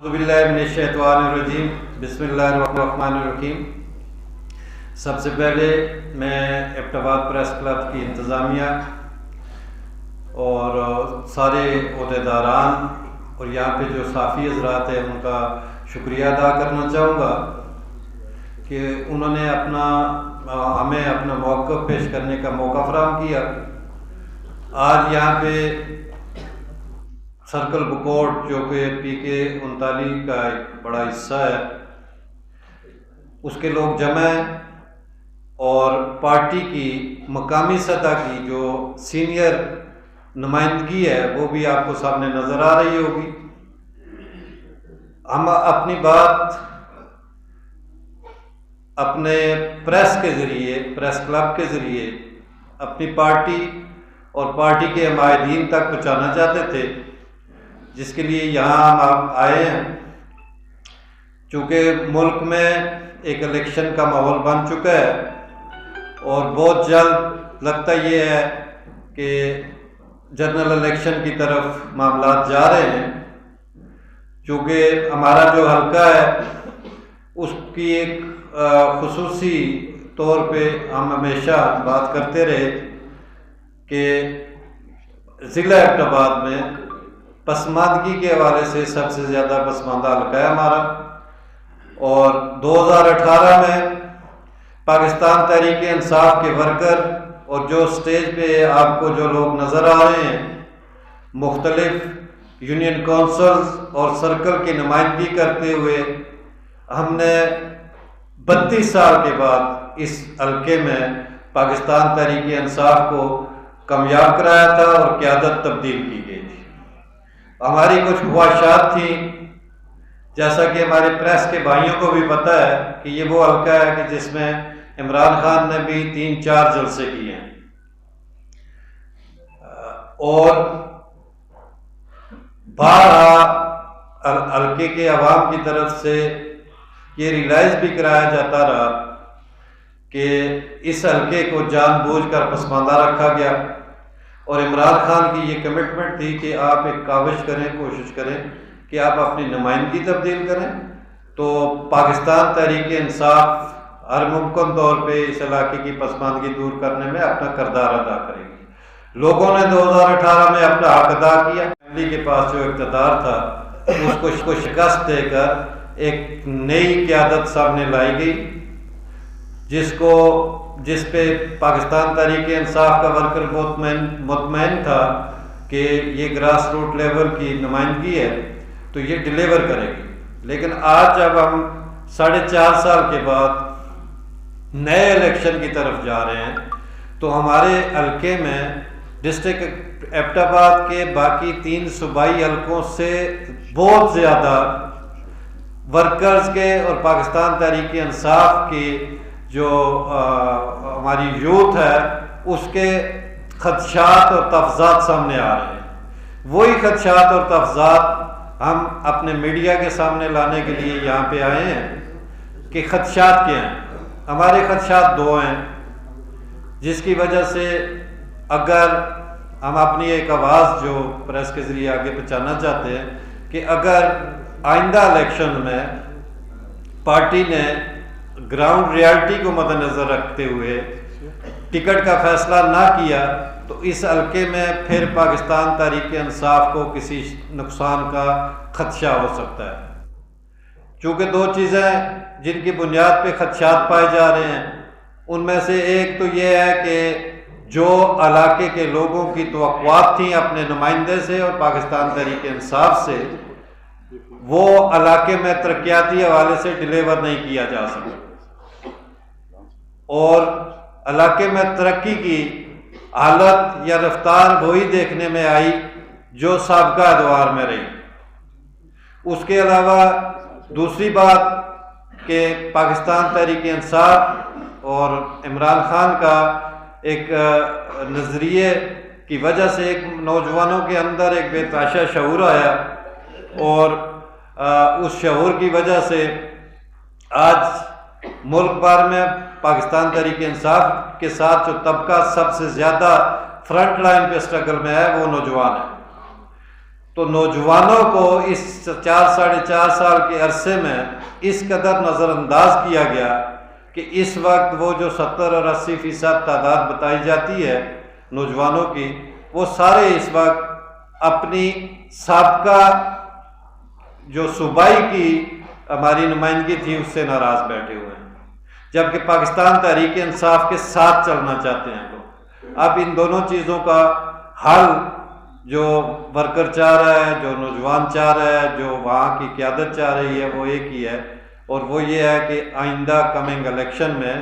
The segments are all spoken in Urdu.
اعوذ باللہ من الشیطان الرجیم، بسم اللہ الرحمن الرحیم۔ سب سے پہلے میں ایبٹ آباد پریس کلب کی انتظامیہ اور سارے عہدیداران اور یہاں پہ جو صحافی حضرات ہیں ان کا شکریہ ادا کرنا چاہوں گا کہ انہوں نے ہمیں اپنا موقف پیش کرنے کا موقع فراہم کیا۔ آج یہاں پہ سرکل بکوٹ جو کہ PK39 کا ایک بڑا حصہ ہے، اس کے لوگ جمع ہیں اور پارٹی کی مقامی سطح کی جو سینئر نمائندگی ہے وہ بھی آپ کو سامنے نظر آ رہی ہوگی۔ ہم اپنی بات اپنے پریس کے ذریعے، پریس کلب کے ذریعے اپنی پارٹی اور پارٹی کے حمایتین تک پہنچانا چاہتے تھے، جس کے لیے یہاں ہم آئے ہیں۔ چونکہ ملک میں ایک الیکشن کا ماحول بن چکا ہے اور بہت جلد لگتا یہ ہے کہ جنرل الیکشن کی طرف معاملات جا رہے ہیں۔ چونکہ ہمارا جو حلقہ ہے اس کی ایک خصوصی طور پہ ہم ہمیشہ بات کرتے رہے کہ ضلع ایبٹ آباد میں پسماندگی کے حوالے سے سب سے زیادہ پسماندہ حلقہ ہے ہمارا، اور 2018 میں پاکستان تحریک انصاف کے ورکر اور جو سٹیج پہ آپ کو جو لوگ نظر آ رہے ہیں، مختلف یونین کونسلز اور سرکل کی نمائندگی کرتے ہوئے ہم نے 32 سال کے بعد اس حلقے میں پاکستان تحریک انصاف کو کامیاب کرایا تھا اور قیادت تبدیل کی گئی تھی۔ ہماری کچھ خواہشات تھیں، جیسا کہ ہمارے پریس کے بھائیوں کو بھی پتہ ہے کہ یہ وہ حلقہ ہے کہ جس میں عمران خان نے بھی 3-4 جلسے کیے ہیں، اور بارہا حلقے کے عوام کی طرف سے یہ ریلائز بھی کرایا جاتا رہا کہ اس حلقے کو جان بوجھ کر پسماندہ رکھا گیا، اور عمران خان کی یہ کمٹمنٹ تھی کہ آپ ایک کاوش کریں، کوشش کریں کہ آپ اپنی نمائندگی تبدیل کریں تو پاکستان تحریک انصاف ہر ممکن طور پہ اس علاقے کی پسماندگی دور کرنے میں اپنا کردار ادا کرے گی۔ لوگوں نے 2018 میں اپنا حق ادا کیا۔ فیملی کے پاس جو اقتدار تھا اس کو شکست دے کر ایک نئی قیادت سامنے لائی گئی، جس پہ پاکستان تحریک انصاف کا ورکر بہت مطمئن تھا کہ یہ گراس روٹ لیول کی نمائندگی ہے تو یہ ڈیلیور کرے گی۔ لیکن آج جب ہم 4.5 سال کے بعد نئے الیکشن کی طرف جا رہے ہیں تو ہمارے حلقے میں ڈسٹرکٹ ایبٹ آباد کے باقی 3 صوبائی حلقوں سے بہت زیادہ ورکرز کے اور پاکستان تحریک انصاف کی جو ہماری یوتھ ہے اس کے خدشات اور تفضات سامنے آ رہے ہیں۔ وہی خدشات اور تفضات ہم اپنے میڈیا کے سامنے لانے کے لیے یہاں پہ آئے ہیں کہ خدشات کیا ہیں۔ ہمارے خدشات 2 ہیں، جس کی وجہ سے اگر ہم اپنی ایک آواز جو پریس کے ذریعے آگے پہنچانا چاہتے ہیں کہ اگر آئندہ الیکشن میں پارٹی نے گراؤنڈ ریالٹی کو مد نظر رکھتے ہوئے ٹکٹ کا فیصلہ نہ کیا تو اس حلقے میں پھر پاکستان تحریک انصاف کو کسی نقصان کا خدشہ ہو سکتا ہے۔ چونکہ 2 چیزیں جن کی بنیاد پہ خدشات پائے جا رہے ہیں، ان میں سے ایک تو یہ ہے کہ جو علاقے کے لوگوں کی توقعات تھیں اپنے نمائندے سے اور پاکستان تحریک انصاف سے، وہ علاقے میں ترقیاتی حوالے سے ڈیلیور نہیں کیا جا سکا، اور علاقے میں ترقی کی حالت یا رفتار وہی دیکھنے میں آئی جو سابقہ ادوار میں رہی۔ اس کے علاوہ دوسری بات کہ پاکستان تحریک انصاف اور عمران خان کا ایک نظریے کی وجہ سے ایک نوجوانوں کے اندر ایک بے تحاشا شعور آیا، اور اس شعور کی وجہ سے آج ملک بھر میں پاکستان تحریک انصاف کے ساتھ جو طبقہ سب سے زیادہ فرنٹ لائن پہ اسٹرگل میں ہے وہ نوجوان ہے۔ تو نوجوانوں کو اس 4-4.5 سال کے عرصے میں اس قدر نظر انداز کیا گیا کہ اس وقت وہ جو 70 اور 80% تعداد بتائی جاتی ہے نوجوانوں کی، وہ سارے اس وقت اپنی سابقہ جو صوبائی کی ہماری نمائندگی تھی اس سے ناراض بیٹھے ہوئے ہیں، جبکہ پاکستان تحریک انصاف کے ساتھ چلنا چاہتے ہیں لوگ۔ اب ان دونوں چیزوں کا حل جو ورکر چاہ رہا ہے، جو نوجوان چاہ رہا ہے، جو وہاں کی قیادت چاہ رہی ہے، وہ ایک ہی ہے، اور وہ یہ ہے کہ آئندہ کمنگ الیکشن میں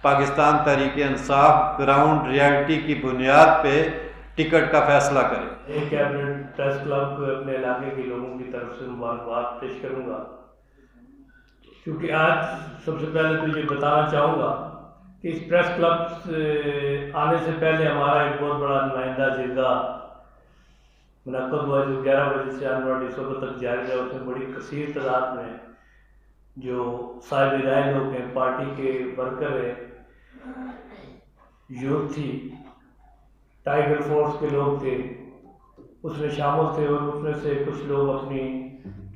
پاکستان تحریک انصاف گراؤنڈ ریالٹی کی بنیاد پہ ٹکٹ کا فیصلہ کرے۔ ایک کیبنٹ پریس کلب کو اپنے علاقے کے لوگوں کی طرف سے مبارکباد پیش کروں گا، کیونکہ آج سب سے پہلے تو یہ بتانا چاہوں گا کہ اس پریس کلب سے آنے سے پہلے ہمارا ایک بہت بڑا نمائندہ جرگہ منعقد ہوا جو 11 بجے سے آنے والی صبح تک جاری رہا۔ اس میں بڑی کثیر تعداد میں جو صاحب رائے لوگ ہیں، پارٹی کے ورکر ہیں، یوتھ تھی، ٹائیگر فورس کے لوگ تھے، اس میں شامل تھے، اور اس میں سے کچھ لوگ اپنی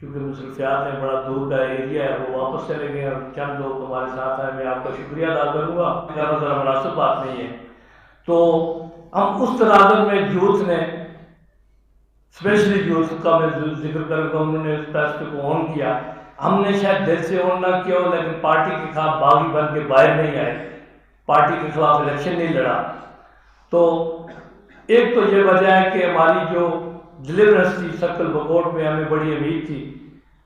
کیونکہ مصروفیات ہیں، بڑا دور کا ایریا ہے، وہ واپس چلے گئے، اور چند لوگ ہمارے ساتھ آئے۔ میں آپ کا شکریہ ادا کروں گا، ذرا مناسب بات نہیں ہے۔ تو ہم اس تناظر میں یوتھ نے، اسپیشلی یوتھ کا میں ذکر کروں گا، انہوں نے اس فیصلے کو آن کیا۔ ہم نے شاید دل سے آن نہ کیا ہو، لیکن پارٹی کے خلاف باغی بن کے باہر نہیں آئے، پارٹی کے خلاف الیکشن نہیں لڑا۔ تو ایک تو یہ وجہ ہے کہ ہماری جو ڈلیورنس تھی سرکل بکوٹ میں، ہمیں بڑی امید تھی۔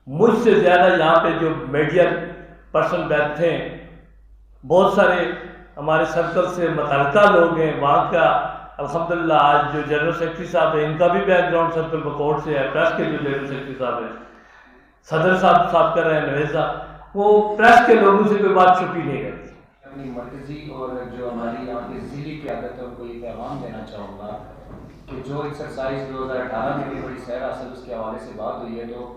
مجھ سے زیادہ یہاں پہ جو میڈیا پرسن بیٹھے ہیں، بہت سارے ہمارے سرکل سے متعلقہ لوگ ہیں وہاں کا۔ الحمدللہ آج جو جنرل سیکرٹری صاحب ہیں، ان کا بھی بیک گراؤنڈ سرکل بکوٹ سے ہے، پریس کے جو جنرل سیکرٹری صاحب ہیں، صدر صاحب کر رہے ہیں نویز صاحب، وہ پریس کے لوگوں سے کوئی بات چھپی نہیں کرتی۔ اپنی مرکزی اور جو ہماری یہاں کی ضلعی قیادت ہے ان کو یہ پیغام دینا چاہوں گا کہ جو ایکسرسائز 2018 میں بھی بڑی سیر حاصل اس کے حوالے سے بات ہوئی ہے، تو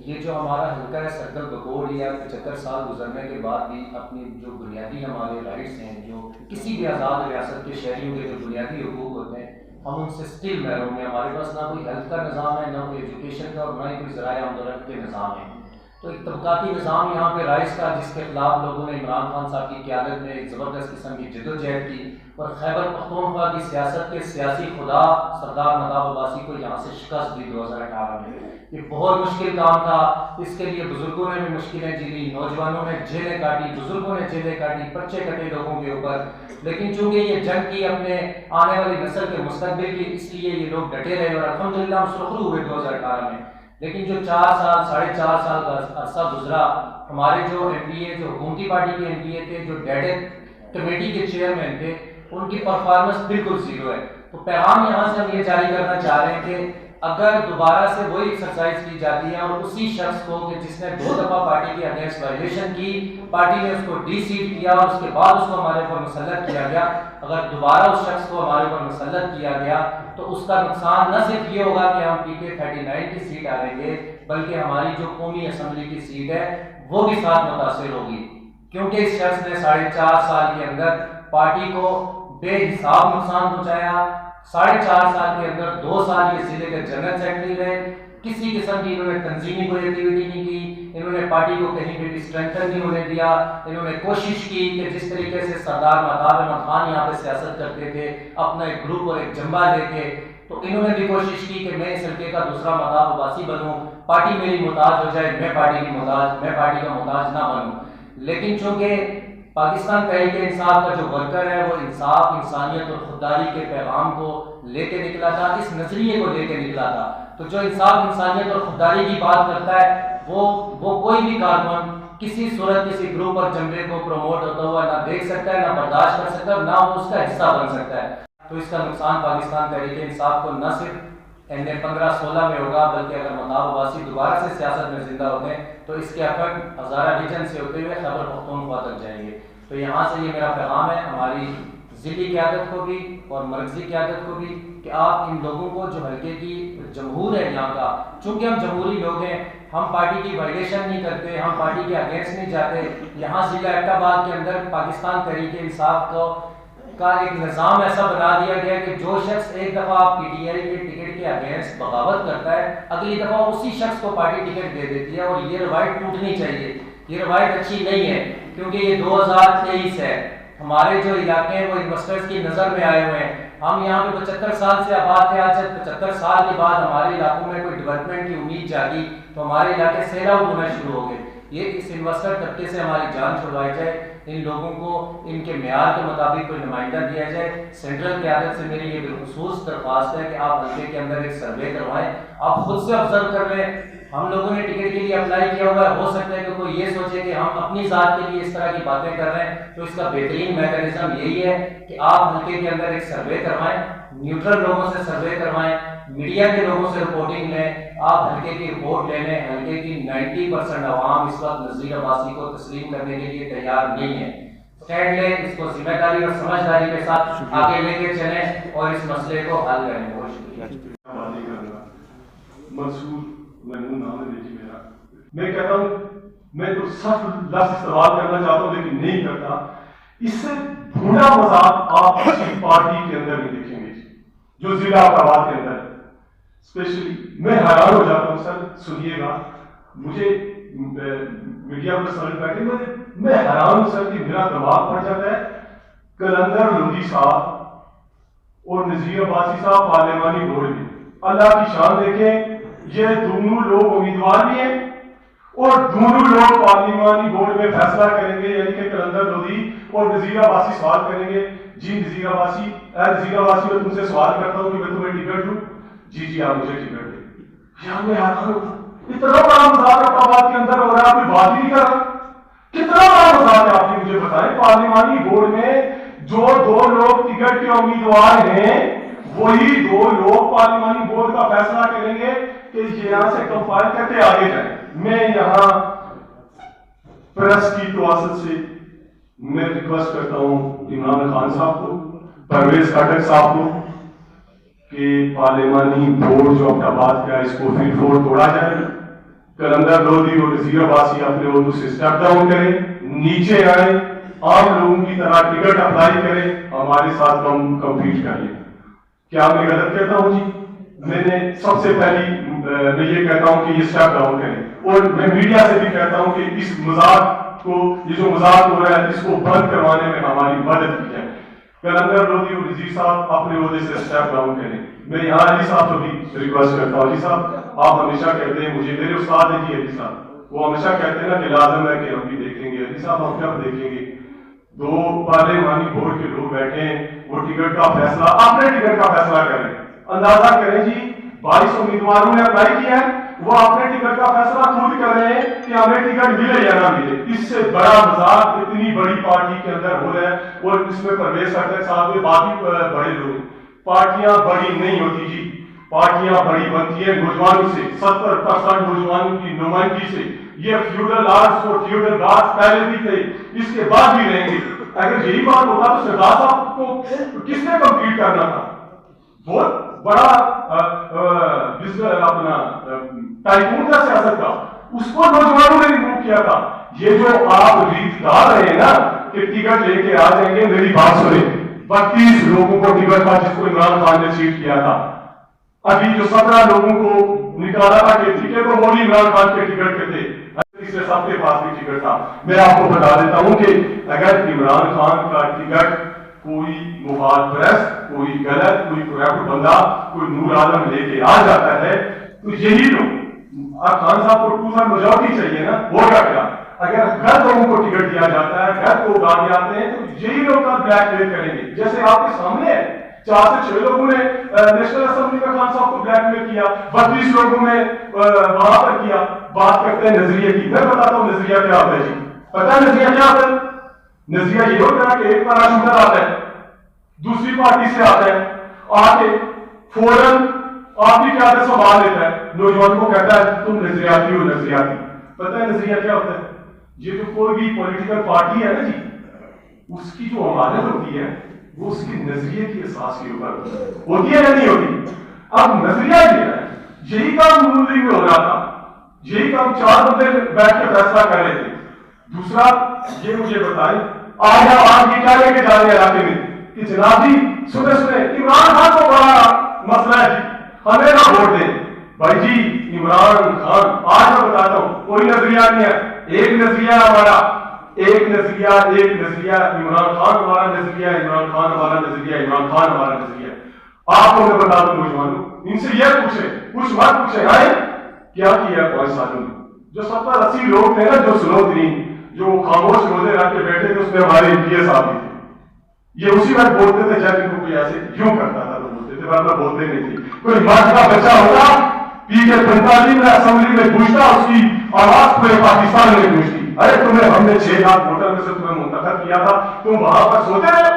یہ جو ہمارا حلقہ ہے سرکل بکوڑ، یا 75 سال گزرنے کے بعد بھی اپنی جو بنیادی ہمارے رائٹس ہیں، جو کسی بھی آزاد ریاست کے شہریوں کے جو بنیادی حقوق ہوتے ہیں، ہم ان سے اسٹل محروم ہیں۔ ہمارے پاس نہ کوئی ہیلتھ کا نظام ہے، نہ کوئی ایجوکیشن کا، اور نہ ہی کوئی ذرائع آمد و رفت کے نظام ہے۔ تو ایک طبقاتی نظام یہاں پہ رائج کا، جس کے خلاف لوگوں نے عمران خان صاحب کی قیادت میں ایک زبردست قسم کی جدوجہد کی، اور خیبر پختونخوا کی سیاست کے سیاسی خدا سردار مہتاب عباسی کو یہاں سے شکست دی 2018 میں۔ یہ بہت مشکل کام تھا، اس کے لیے بزرگوں نے بھی مشکلیں جھیلی، نوجوانوں نے جیلیں کاٹی، بزرگوں نے جیلیں کاٹی، پرچے کٹے لوگوں کے اوپر، لیکن چونکہ یہ جنگ کی اپنے آنے والی نسل کے مستقبل کی، اس لیے یہ لوگ ڈٹے رہے، اور الحمدللہ ہم سرخرو ہوئے 2018 میں۔ لیکن جو 4 سال 4.5 سال کا عرصہ گزرا، ہمارے جو ایم پی اے، جو حکومتی پارٹی کے ایم پی اے تھے، جو ڈیڈک کمیٹی کے چیئرمین تھے، ان کی پرفارمنس بالکل زیرو ہے۔ تو پیغام یہاں سے ہم یہ جاری کرنا چاہ رہے ہیں کہ اگر دوبارہ سے وہی ایکسرسائز کی جاتی ہے، اور اسی شخص کو کہ جس نے 2 دفعہ پارٹی کے اگینسٹ وائلیشن کی، پارٹی نے اس کو ڈی سیٹ کیا، اور اس کے بعد اس کو ہمارے اوپر مسلط کیا گیا، اگر دوبارہ اس شخص کو ہمارے اوپر مسلط کیا گیا تو اس کا نقصان نہ صرف یہ ہوگا کہ ہم پی کے 39 کی سیٹ آ گے، بلکہ ہماری جو قومی اسمبلی کی سیٹ ہے وہ بھی ساتھ متاثر ہوگی، کیونکہ اس شخص نے 4.5 سال کے اندر پارٹی کو بے حساب نقصان پہنچایا۔ 4.5 سال کے اندر 2 سال یہ ضلع کے جنرل سیکرٹری رہے، کسی قسم کی انہوں نے تنظیمی کوئی ایکٹیویٹی نہیں کی، انہوں نے پارٹی کو کہیں پہ بھی اسٹرینتھن نہیں ہونے دیا، انہوں نے کوشش کی کہ جس طریقے سے سردار مہتاب احمد خان یہاں پہ سیاست کرتے تھے اپنا ایک گروپ اور ایک جمبا لے کے، تو انہوں نے بھی کوشش کی کہ میں اس حلقے کا دوسرا مہتاب عباسی بنوں، پارٹی میری محتاج ہو جائے، میں پارٹی کا محتاج نہ بنوں۔ لیکن چونکہ پاکستان تحریک انصاف کا جو ورکر ہے وہ انصاف، انسانیت اور خودداری کے پیغام کو لے کے نکلا تھا، اس نظریے کو لے کے نکلا تھا، تو جو انصاف، انسانیت اور خودداری کی بات کرتا ہے وہ کوئی بھی کارکن کسی صورت کسی گروپ اور جملے کو پروموٹ ہوتا ہوا نہ دیکھ سکتا ہے، نہ برداشت کر سکتا ہے، نہ وہ اس کا حصہ بن سکتا ہے۔ تو اس کا نقصان پاکستان تحریک انصاف کو نہ صرف NA-15-16 میں ہوگا، بلکہ اگر مہتاب عباسی دوبارہ سے سیاست میں زندہ ہوتے ہیں تو اس کے افیکٹ ہزارہ ریجن سے ہوتے ہوئے خیبر پختونخوا تک جائیں گے۔ تو یہاں سے یہ میرا پیغام ہے ہماری ضلعی قیادت کو بھی اور مرکزی قیادت کو بھی کہ آپ ان لوگوں کو جو حلقے کی جمہور ہے یہاں کا، چونکہ ہم جمہوری لوگ ہیں، ہم پارٹی کی وائلیشن نہیں کرتے، ہم پارٹی کے اگینسٹ نہیں جاتے۔ یہاں ضلع ایبٹ آباد کے اندر پاکستان تحریک انصاف کا ایک نظام ایسا بنا دیا گیا کہ جو شخص ایک دفعہ آپ PTI کے ٹکٹ کے اگینسٹ بغاوت کرتا ہے اگلی دفعہ اسی شخص کو پارٹی ٹکٹ دے دیتی ہے، اور یہ روایت ٹوٹنی چاہیے. یہ روایت اچھی نہیں ہے کیونکہ یہ 2023 ہے. ہمارے جو علاقے ہیں وہ انویسٹرز کی نظر میں آئے ہوئے ہیں. ہم یہاں پہ 75 سال سے آباد تھے. آج سے 75 سال کے بعد ہمارے علاقوں میں کوئی ڈیولپمنٹ کی امید جاگی تو ہمارے علاقے سیلاب ہونا شروع ہو گئے. یہ اس انویسٹر طبقے سے ہماری جان چھڑوائی جائے. ان لوگوں کو ان کے معیار کے مطابق کوئی نمائندہ دیا جائے. سینٹرل قیادت سے میری یہ بالخصوص درخواست ہے کہ آپ حلقے کے اندر ایک سروے کروائیں. آپ خود سے آبزرو کر لیں. ہم لوگوں نے ٹکٹ کے لیے اپلائی کیا ہوا ہے. ہو سکتا ہے کہ کوئی یہ سوچے کہ ہم اپنی ذات کے لیے اس طرح کی باتیں کر رہے ہیں. تو اس کا بہترین میکانزم یہی ہے کہ آپ حلقے کے اندر ایک سروے کروائیں, نیوٹرل لوگوں سے سروے کروائیں, میڈیا کے لوگوں سے رپورٹنگ لیں. آپ حلقے کی رپورٹ لے لیں. حلقے کی 90% عوام اس وقت نذیر عباسی کو تسلیم کرنے کے لیے تیار نہیں ہے. اسٹینڈ لیں, اس کو ذمہ داری اور سمجھداری کے ساتھ آگے لے کے چلیں اور اس مسئلے کو حل کریں. بہت شکریہ. منصور محمود نام ہے جی میرا. میں کہتا ہوں, میں تو سخت لفظ استعمال کرنا چاہتا ہوں لیکن نہیں کرتا. اس سے بھولا مذاق آپ کسی پارٹی کے اندر نہیں دیکھیں گے جو ضلع آباد کے اندر ہے. اسپیشلی میں حیران ہو جاتا ہوں سر, سنیے گا, مجھے میڈیا پر سمجھ بیٹھے میں حیران ہوں سر کہ میرا دماغ پڑ جاتا ہے. قلندر لودھی صاحب اور نذیر عباسی صاحب پارلیمانی بورڈ میں, اللہ کی شان دیکھیں, یہ دونوں لوگ امیدوار بھی ہیں اور دونوں لوگ پارلیمانی بورڈ میں فیصلہ کریں گے. یعنی کہ قلندر لودھی اور نذیر عباسی سوال کریں گے, جی نذیر عباسی, نذیر عباسی میں تم سے سوال کرتا ہوں کہ میں تمہیں ٹکٹ دوں. جی جی آپ مجھے ٹکٹ دیں. یار میں حیران ہوں, اتنا بڑا مذاق آباد کے اندر ہو رہا ہے, کوئی بات ہی نہیں کر رہا. کتنا بڑا مذاق ہے آپ مجھے بتائیں. پارلیمانی بورڈ میں جو دو لوگ ٹکٹ کے امیدوار ہیں وہی دو لوگ پارلیمانی بورڈ کا فیصلہ کریں گے کہ یہاں سے کمپائل کر کے آگے جائیں. میں یہاں پریس کی توسط سے میں ریکویسٹ کرتا ہوں عمران خان صاحب کو, پرویز خٹک صاحب کو کہ پارلیمانی بورڈ جو آباد کا اس کو پھر فور توڑا جائے. قلندر لودھی اور نذیر عباسی اپنے عہدوں سے اسٹیپ ڈاؤن کریں, نیچے آئیں, عام لوگوں کی طرح ٹکٹ اپلائی کریں, ہمارے ساتھ کمپیٹ کر لیں. کیا میں غلط کہتا ہوں جی؟ میں نے سب سے پہلی میں یہ کہتا ہوں کہ یہ اسٹیپ ڈاؤن کریں, اور میں میڈیا سے بھی کہتا ہوں کہ اس مذاق کو, یہ جو مذاق ہو رہا ہے اس کو بند کروانے میں ہماری مدد کی جائے. قلندر لودھی اور نذیر صاحب اپنے عہدے سے اسٹیپ ڈاؤن کریں. میں یہاں علی صاحب کو بھی ریکویسٹ کرتا ہوں, علی صاحب آپ ہمیشہ کہتے ہیں, مجھے میرے استاد ہیں جی علی صاحب, وہ ہمیشہ کہتے ہیں نا کہ لازم ہے کہ ہم بھی دیکھیں گے. علی صاحب ہم کب دیکھیں گے؟ دو پارلیمانی بورڈ کے لوگ بیٹھے ہیں, وہ ٹکٹ کا فیصلہ, اپنے ٹکٹ کا فیصلہ کریں. اندازہ کریں جی 22 امیدواروں نے اپلائی کیا ہے, وہ اپنے ٹکٹ کا فیصلہ خود کر رہے ہیں کہ ہمیں ٹکٹ ملے یا نہ ملے. اس سے بڑا مذاق اتنی بڑی پارٹی کے اندر ہو رہا ہے, اور اس میں پرویز خٹک صاحب کے باقی بڑے لوگ. پارٹیاں بڑی نہیں ہوتی جی, پارٹیاں بڑی بنتی ہیں نوجوانوں سے, 70% نوجوانوں کی نمائندگی سے. یہ فیوڈل آرٹس اور فیوڈل گارڈز پہلے بھی تھے, اس کے بعد بھی رہیں گے. اگر یہی بات ہوتا تو سردار صاحب کو کس نے کمپلیٹ کرنا تھا؟ بہت بڑا اپنا ٹائکون کا سیاست تھا, اس کو نوجوانوں نے ریموو کیا تھا. یہ جو آپ ریت ڈال رہے ہیں نا کہ ٹکٹ لے کے آ جائیں گے, میری بات سنیں, 32 لوگوں کو ٹکٹ تھا جس کو عمران خان نے سیٹ کیا تھا. ابھی جو 17 لوگوں کو نکالا تھا کہ ٹکٹ کو مولی عمران خان کے ٹکٹ کے تھے, تیسرے سب کے پاس بھی ٹکٹ تھا. میں آپ کو بتا دیتا ہوں کہ اگر عمران خان کا ٹکٹ کوئی مفاد پرست, کوئی غلط, کوئی کریپٹ بندہ, کوئی نور عالم لے کے آ جاتا ہے تو یہی لوگ, خان صاحب کو 2/3 میجورٹی چاہیے نا, ہوگا کیا؟ اگر غلط لوگوں کو ٹکٹ دیا جاتا ہے, غلط لوگ آگے آتے ہیں تو یہی لوگ کا بلیک میل کریں گے. جیسے آپ کے سامنے ہے 4 سے 6 لوگوں نے نیشنل اسمبلی میں خان صاحب کو بلیک میل کیا, 32 لوگوں نے وہاں پر کیا. بات کرتے ہیں نظریے کی, میں بتاتا ہوں نظریہ کیا ہوتا ہے جی. پتہ ہے نظریہ کیا ہوتا ہے؟ نظریہ یہ ہوتا ہے کہ ایک پیراشوٹر آتا ہے, دوسری پارٹی سے آتا ہے, آ کے فوراً آپ کی قیادت سنبھال لیتا ہے, نوجوان کو کہتا ہے تم نظریاتی ہو, نظریاتی. پتہ ہے نظریہ کیا ہوتا ہے؟ یہ جو کوئی بھی پولیٹیکل پارٹی ہے نا جی, اس کی جو امانت ہوتی ہے وہ اس کی نظریے کی اساس کے اوپر ہوتی ہے یا نہیں ہوتی؟ اب نظریہ یہ ہے, یہی کام نون لیگ میں ہو رہا تھا, یہی کام 4 بندے بیٹھ کے فیصلہ کر رہے تھے. دوسرا یہ مجھے بتائیں, آج آپ یہ کیا لے کے جا رہے ہیں علاقے میں کہ جناب جی سنیں عمران خان کو بڑا مسئلہ ہے جی, ہمیں نہ ووٹ دیں. بھائی جی عمران خان آج میں بتاتا ہوں کوئی نظریہ نہیں ہے, ایک نظریہ ہمارا, ایک نظریہ عمران خان ہمارا نظریہ, عمران خان ہمارا نظریہ, عمران خان ہمارا نظریہ. آپ کو میں بتا دوں نوجوانوں, ان سے یہ پوچھیں, کچھ مت پوچھیں آئے کیا کیا 5 سالوں میں. جو 70-80 لوگ تھے نا جو سلو ترین, جو خاموش روزے رکھ کے بیٹھے تھے, اس میں ہمارے PS صاحب بھی تھے. یہ اسی وقت بولتے تھے جب ان کو کوئی ایسے یوں کرتا تھا تو بولتے تھے, ورنہ بولتے نہیں تھے. کوئی ماں کا بچہ ہوتا پی کے 45 میں اسمبلی میں پوچھتا, اس کی آواز پورے پاکستان میں پوچھتی, ارے تمہیں ہم نے 6 لاکھ ووٹر میں سے تمہیں منتخب کیا تھا, تم وہاں پر سوتے رہے.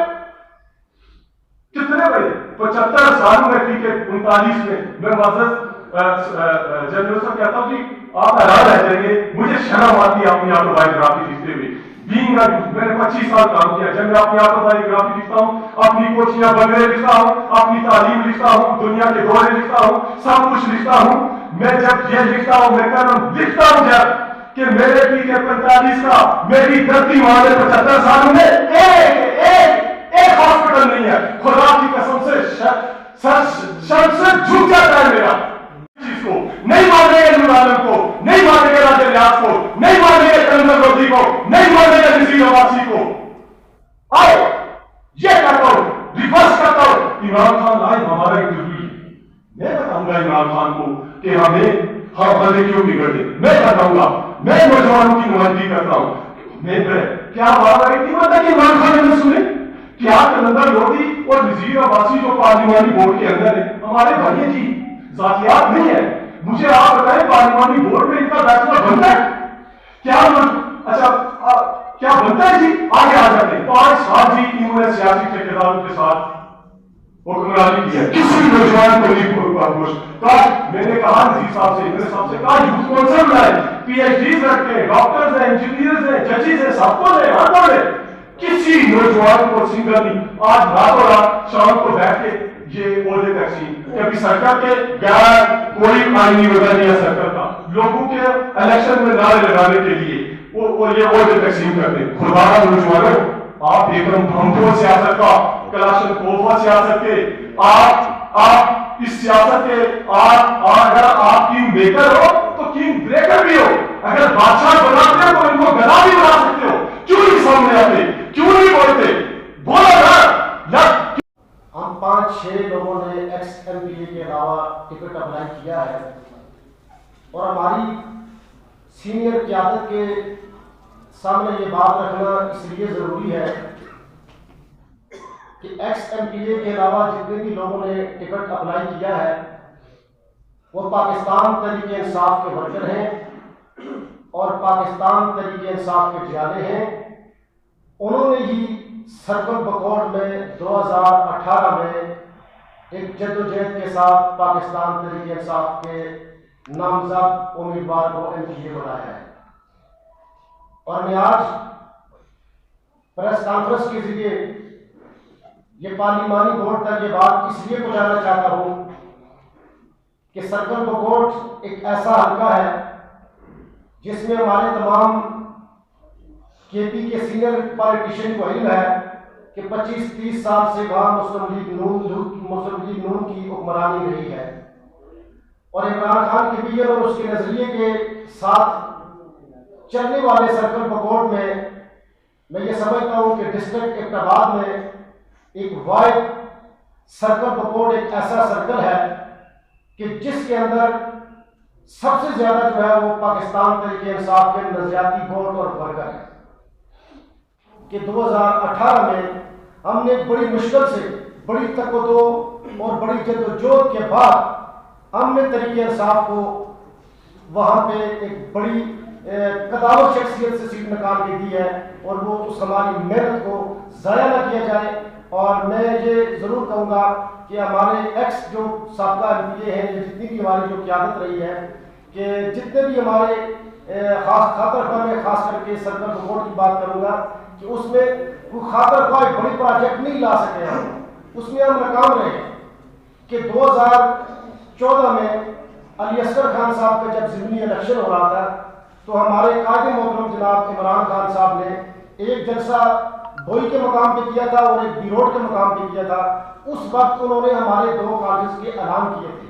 کتنے بھائی 75 سالوں میں پی کے 39 میں معزز جنرل صاحب کہتا ہوں کہ آپ حیران رہ جائیں گے, مجھے شرم آتی ہے اپنی آٹوبایوگرافی لکھتے ہوئے. میں نے 25 سال کام کیا, جب میں اپنی آٹوبایوگرافی لکھتا ہوں, اپنی کوچیاں بنگلے لکھتا ہوں, اپنی تعلیم لکھتا ہوں, دنیا کے دورے لکھتا ہوں, سب کچھ لکھتا ہوں. میں جب یہ لکھتا ہوں, میں لکھتا ہوں جب کہ میرے پی کے 45 کا میری دھرتی والے 75 سالوں میں ایک ہاسپٹل نہیں ہے. خدا کی قسم سے شرم سے جھک جاتا ہے میرا. چیز کو نہیں مانیں گے, نورالم کو نہیں مانیں گے, راجہ ریاض کو نہیں مانیں گے, کنزل لودھی کو نہیں مانیں گے, نذیر عباسی کو. آؤ یہ کرتا ہوں, ریورس کرتا ہوں. عمران خان آئے ہمارا انٹرویو, میں بتاؤں گا عمران خان کو کہ ہمیں کیوں بگڑتے. میں بتاؤں گا, میں نوجوانوں کی نمائندگی کرتا ہوں. میں کیا بات ہے کہ عمران خان نے سنے کیا کنزل لودھی اور نذیر عباسی جو پارلیمانی بورڈ کے اندر ہے ہمارے بھائی جی, ذاتیات نہیں ہے. مجھے آپ بتائیں پارلیمانی بورڈ میں ان کا فیصلہ بنتا ہے کیا؟ اچھا کیا بنتا ہے جی؟ آگے آ جاتے ہیں. 5 سال جی انہوں نے سیاسی ٹھیکیداروں کے ساتھ حکمرانی کی ہے, کسی نوجوان کو نہیں خوش. میں نے کہا نذیر صاحب سے, میرے صاحب سے کہا یوتھ کونسل بنائے, PhDs رکھے, ڈاکٹرز ہیں, انجینئرز ہیں, ججز ہیں, سب کو لے ہر کو لے. کسی نوجوان کو سنگل نہیں. آج راتوں رات شام کو بیٹھ کے یہ عہدے تقسیم, کبھی سرکار کے غیر کوئی آئینی وجہ نہیں ہے سرکار کا, لوگوں کے الیکشن میں نعرے لگانے کے لیے وہ یہ عہدے تقسیم کرتے. خدا کا نوجوانوں, آپ بیکرم بھمپور سیاست کا, کلاشن کوفہ سیاست کے, آپ اس سیاست کے اگر آپ ٹیم میکر ہو تو ٹیم بریکر بھی ہو. اگر بادشاہ بناتے ہو تو ان کو گدا بھی بنا سکتے ہو. کیوں نہیں سامنے آتے, کیوں نہیں بولتے, بولو نا. ہم 5-6 لوگوں نے ایکس MPA کے علاوہ ٹکٹ اپلائی کیا ہے, اور ہماری سینئر قیادت کے سامنے یہ بات رکھنا اس لیے ضروری ہے کہ ایکس MPA کے علاوہ جتنے بھی لوگوں نے ٹکٹ اپلائی کیا ہے وہ پاکستان تحریک انصاف کے ورکر ہیں اور پاکستان تحریک انصاف کے جیالے ہیں. انہوں نے ہی سرکل بکوٹ میں 2018 میں ایک جدوجہد کے ساتھ پاکستان تحریک انصاف کے نامزد امیدوار کو MPA بنایا ہے. اور میں آج پریس کانفرنس کے ذریعے یہ پارلیمانی بورڈ تک یہ بات اس لیے پہنچانا چاہتا ہوں کہ سرکل بکوٹ ایک ایسا حلقہ ہے جس میں ہمارے تمام KP کے سینئر پالیٹیشین کو علم ہے کہ 25-30 سال سے وہاں مسلم لیگ نون کی حکمرانی رہی ہے. اور عمران خان کے ویژن اور اس کے نظریے کے ساتھ چلنے والے سرکل بکوٹ میں یہ سمجھتا ہوں کہ ڈسٹرکٹ ابٹاباد میں ایک واحد سرکل بکوٹ ایک ایسا سرکل ہے کہ جس کے اندر سب سے زیادہ جو ہے وہ پاکستان تحریک انصاف کے نظریاتی ووٹ اور ورکر ہے. کہ 2018 میں ہم نے بڑی مشکل سے, بڑی تکدو اور بڑی جدوجہد کے بعد ہم نے تحریک انصاف کو وہاں پہ ایک بڑی قدامت شخصیت سے سیٹ نکال کے دی ہے, اور وہ اس ہماری محنت کو ضائع نہ کیا جائے. اور میں یہ ضرور کہوں گا کہ ہمارے ایکس جو سابقہ MPA ہیں, جتنی بھی ہماری جو قیادت رہی ہے, کہ جتنے بھی ہمارے خاص خاطر خواہ, میں خاص کر کے سرکل بکوٹ کی بات کروں گا کہ اس میں وہ خاطر خواہ ایک بڑی پروجیکٹ نہیں لا سکے ہم, اس میں ہم ناکام رہے. کہ 2014 میں علی اصغر خان صاحب کا جب ضمنی الیکشن ہو رہا تھا تو ہمارے قائد محترم جناب عمران خان صاحب نے ایک جلسہ بوئی کے مقام پہ کیا تھا اور ایک بی روڈ کے مقام پہ کیا تھا. اس وقت انہوں نے ہمارے 2 کالجز کے اعلان کیے تھے